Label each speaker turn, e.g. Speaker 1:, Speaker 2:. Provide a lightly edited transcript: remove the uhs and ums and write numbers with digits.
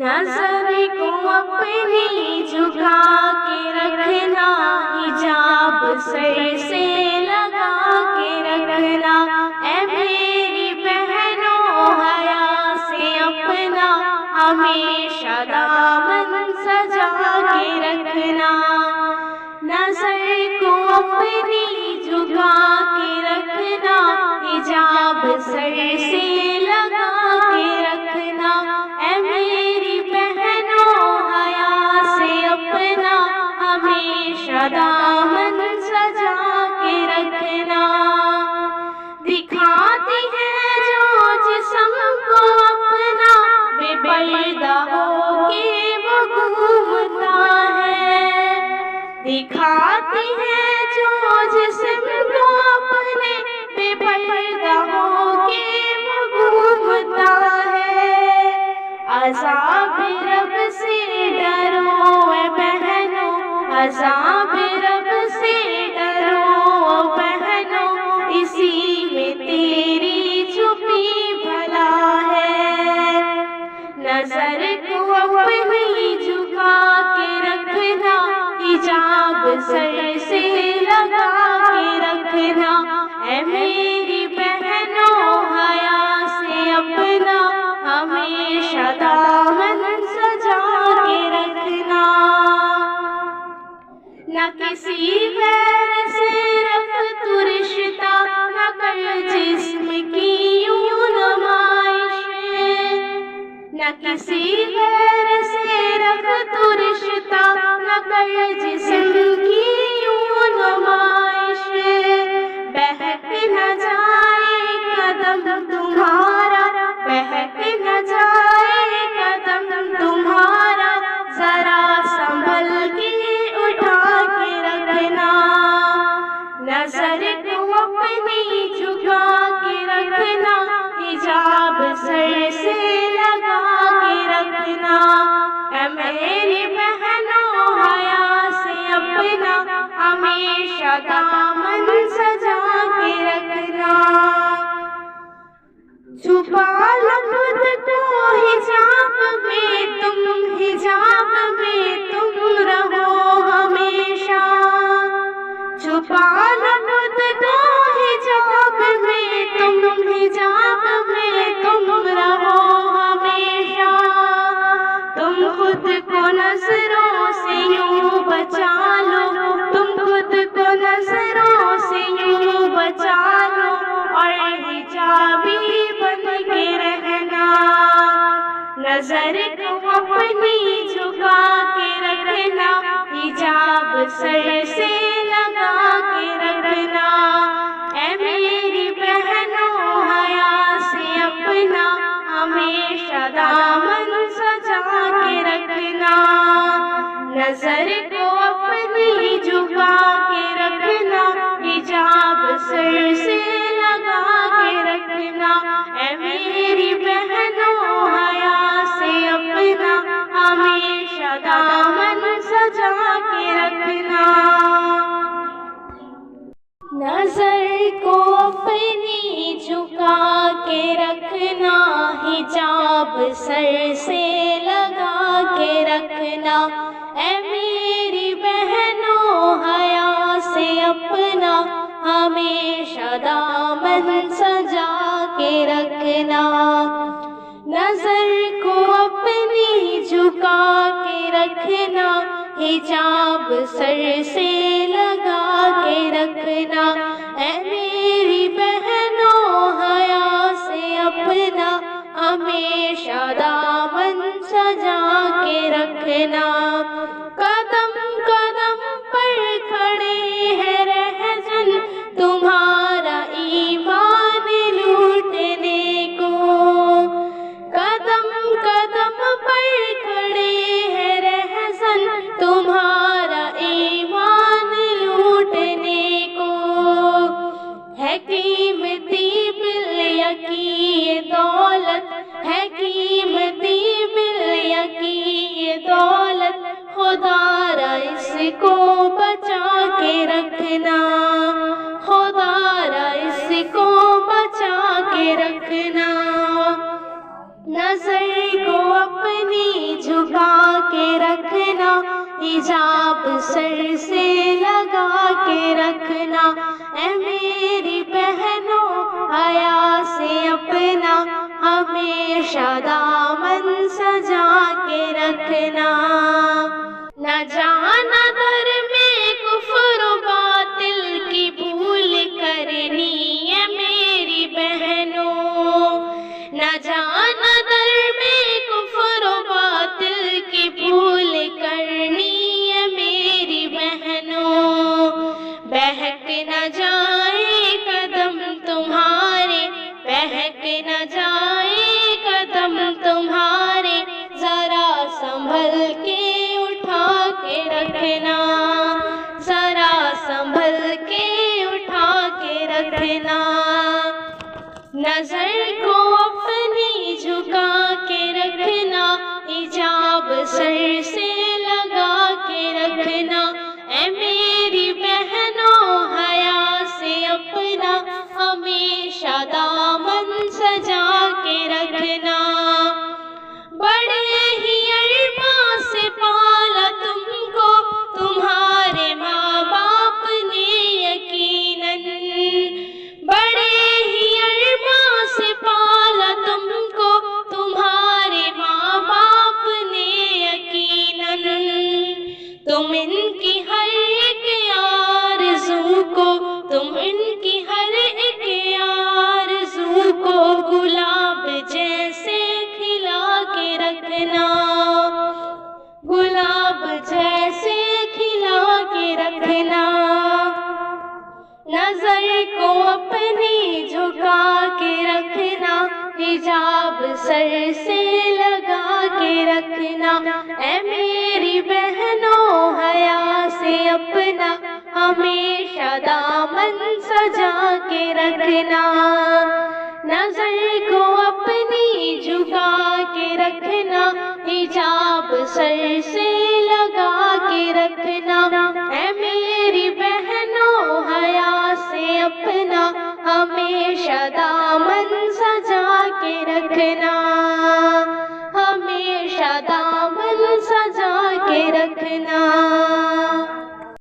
Speaker 1: نظر کو اپنی جھکا کے رکھنا، حجاب سر سے لگا کے رکھنا، اے میری بہنوں حیا سے اپنا ہمیشہ دامن سجا کے رکھنا۔ نظر کو اپنی جھکا کے رکھنا، حجاب سر سے لگا کے رکھنا، اے میری بہنوں حیا سے اپنا ہمیشہ دامن سجا کے رکھنا۔ دکھاتی ہے جو جسم کو اپنا، بے پردہ ہو کے وہ گھومتا ہے۔ دکھاتی ہے جو جسم کو اپنے، بے پردہ ہو کے وہ گھومتا ہے۔ عذاب رب سے ڈرو اے بہنوں، عذاب رب سے ڈرو بہنوں، اسی میں تیری چھپی بھلا ہے۔ نظر کو اپنی جھکا کے رکھنا، حجاب سر سے لگا کے رکھنا، اے میری بہنوں حیا سے اپنا ہمیشہ دامن سجا کے رکھنا۔ نہ کسی غیر سے ربط رشتہ، نہ کر جسم کی یوں نمائش، نہ کسی غیر سے ربط رشتہ، نہ کر جسم کی یوں نمائش، بہک نہ جائے قدم تمہارا، بہک نہ جائے قدم تمہارا، ذرا سنبھل کے اٹھا کے رکھنا۔ نظر کو اپنی جھکا کے رکھنا، حجاب سر سے لگا کے رکھنا، اے میری بہنوں حیا سے اپنا ہمیشہ دامن سجا کے رکھنا۔ چھپا لو خود کو حجاب میں تم، حجاب میں تم رہو ہمیشہ۔ چھپا لو خود کو حجاب میں تم، حجاب میں تم رہو ہمیشہ۔ تم خود کو نظروں سے یوں بچا لو، تم خود کو نظروں سے یوں بچا لو، اور حجابی بن کے رہنا۔ نظر کو اپنی جھکا کے رکھنا، حجاب سر سے لگا کے رکھنا، اے میری بہنوں حیا سے اپنا ہمیشہ دامن سجا کے رکھنا۔ نظر کو اپنی جھکا کے رکھنا، حجاب سر سے لگا کے رکھنا، اے میری بہنوں حیا سے اپنا ہمیشہ دامن سجا کے رکھنا۔ نظر کو اپنی جھکا کے رکھنا، حجاب سر سے لگا کے رکھنا، اے میری بہنوں حیا سے اپنا ہمیشہ دامن سجا کے رکھنا۔ نظر کو اپنی جھکا کے رکھنا، حجاب سر سے لگا کے رکھنا، اے میری بہنوں حیا سے اپنا ہمیشہ دامن سجا کے رکھنا۔ قدم قدم پر کھڑے ہیں رہزن تمہارا ایمان لوٹنے کو، قدم قدم پر کھڑے ہیں رہزن تمہارا ایمان لوٹنے کو۔ ہے قیمتی بالیقین یہ دولت، ہے قیمتی بالیقین یہ دولت، خدا را اس کو بچا کے رکھنا، خدا را اس کو بچا کے رکھنا۔ نظر کو اپنی حجاب سر سے لگا کے رکھنا، اے میری بہنوں حیا سے اپنا ہمیشہ دامن سجا کے رکھنا۔ نہ جانا در میں کفر و باطل کی بھول کرنی ہے میری بہنوں، نہ جانا در میں کفر و باطل کی بھول کرنی ہے میری بہنوں۔ بہک نہ جائے قدم تمہارے، بہک نہ جائے قدم تمہارے، ذرا سنبھل کے اٹھا کے رکھنا، ذرا سنبھل کے اٹھا کے رکھنا۔ نظر کو اپنی جھکا کے رکھنا، حجاب سر سے لگا کے رکھنا، اے میری بہنوں حیا سے اپنا ہمیشہ دامن سجا کے رکھنا۔ بڑے ہی ارمان سے پالا تم کو تمہارے ماں باپ نے یقیناً، بڑے ہی ارمان سے پالا تم کو تمہارے ماں باپ نے یقیناً۔ تم ان کی ہر ایک آرزو کو، تم ان کی ہر ایک آرزو کو گلاب جیسے کھلا کے رکھنا، گلاب جیسے کھلا کے رکھنا۔ نظر کو اپنی جھکا کے رکھنا، حجاب سر سے لگا کے رکھنا، اے میری بہنوں حیا سے اپنا ہمیشہ دامن سجا کے رکھنا۔ نظر کو اپنی جھکا کے رکھنا، حجاب سر سے لگا کے رکھنا، اے میری بہنوں حیا سے اپنا ہمیشہ دامن سجا کے رکھنا، ہمیشہ دامن سجا کے رکھنا۔